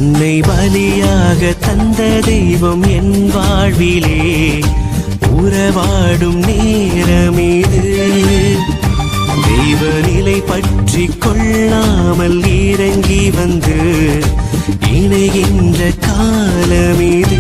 தன்னை பலியாக தந்த தெய்வம் என் வாழ்விலே உறவாடும் நேரமீது. தெய்வ நிலை பற்றி கொள்ளாமல் இறங்கி வந்து இணைகின்ற காலமீது.